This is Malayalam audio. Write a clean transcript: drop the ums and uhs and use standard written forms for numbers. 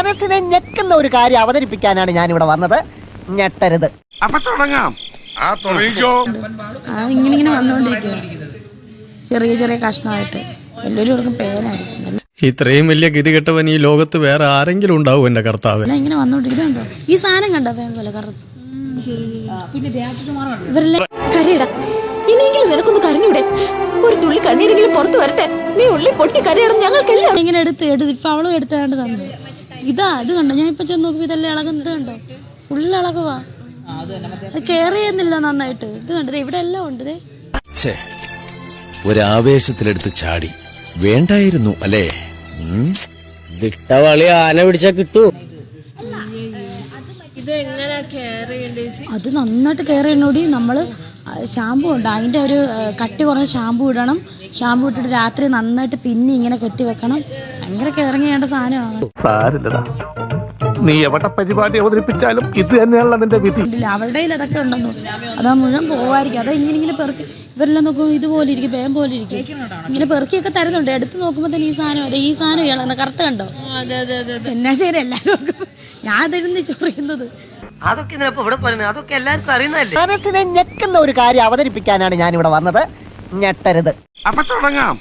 മനസ്സിനെ ഞെക്കുന്ന ഒരു കാര്യം അവതരിപ്പിക്കാനാണ് ഞാൻ ഇവിടെ വന്നത്. ഞെട്ടരുത്. അപ്പൊ തുടങ്ങാം. ഇങ്ങനെ വന്നുകൊണ്ടിരിക്കുക ചെറിയ ചെറിയ കഷ്ണമായിട്ട് എല്ലാവരും പേരായിരിക്കും. ഇത്രയും വലിയ ഗതികെട്ടവൻ ഈ ലോകത്ത് വേറെ ആരെങ്കിലും ഉണ്ടാവും എന്റെ കർത്താവ്. ഇങ്ങനെ വന്നോണ്ടിരിക്കുന്നുണ്ടോ? ഈ സാധനം കണ്ടോ പോലെ കറുത്ത് ഇവരെല്ലാം കരയടാ. ഇനിയെങ്കിലും നിനക്കൊന്ന് കരഞ്ഞൂടെ? ഒരു തുള്ളി കണ്ണീരെങ്കിലും പുറത്തു വരട്ടെ. നീ ഉള്ളി പൊട്ടി കരയണം. ഞങ്ങൾക്കെല്ലാം ഇങ്ങനെ എടുത്ത് ഇപ്പൊ അവളും എടുത്താണ്ട് തന്നെ ഇതാ ഇത് കണ്ടോ? ഞാൻ ഇപ്പൊ ചെന്ന് നോക്കി ഇതെല്ലാം ഇളകുന്നത് കണ്ടോ? ഫുള്ള് ഇളകുവാ. അത് കെയർ ചെയ്യുന്നില്ല നന്നായിട്ട്. ഇത് കണ്ടത് ഇവിടെ എല്ലാം ഉണ്ട്. ഒരാവേശത്തിലെടുത്ത് ചാടി വേണ്ടായിരുന്നു അല്ലേ? വിട്ടവളി ആന പിടിച്ചാ കിട്ടൂ. അത് നന്നായിട്ട് കെയർ ചെയ്യണോടി. നമ്മള് ഷാമ്പു ഉണ്ട്, അതിന്റെ ഒരു കട്ടി കുറഞ്ഞ ഷാമ്പു ഇടണം. ഷാമ്പു ഇട്ടിട്ട് രാത്രി നന്നായിട്ട് പിന്നെ ഇങ്ങനെ കെട്ടി വെക്കണം. ഭയങ്കര കെയറിങ് ചെയ്യേണ്ട സാധനമാണ്. നീ എവിടെ പരിപാടി അവതരിപ്പിച്ചാലും ഇത് തന്നെയാണല്ലോ നിന്റെ വിധി. അവരുടെ അതൊക്കെ ഉണ്ടെന്നു അതാ മുഴുവൻ പോവായിരിക്കും. അതാ ഇങ്ങനെ പെറുക്കി ഇവരെല്ലാം നോക്കുമ്പോൾ ഇതുപോലെ ഇരിക്കും, ഭയം പോലെ ഇരിക്കും. ഇങ്ങനെ പെറുക്കിയൊക്കെ തരുന്നുണ്ട്. എടുത്ത് നോക്കുമ്പോ തന്നെ ഈ സാധനം അതെ ഈ സാധനം ഇയാളെന്ന കറുത്ത് കണ്ടോ? എന്നാ ശരി എല്ലാരും ഞാൻ തരുന്ന ചൊറിയുന്നത് അതൊക്കെ ഇവിടെ പറയുന്നത് അതൊക്കെ എല്ലാവർക്കും അറിയുന്നതല്ലേ. മനസ്സിനെ ഞെക്കുന്ന ഒരു കാര്യം അവതരിപ്പിക്കാനാണ് ഞാൻ ഇവിടെ വന്നത്. ഞെട്ടരുത്. അപ്പൊ തുടങ്ങാം.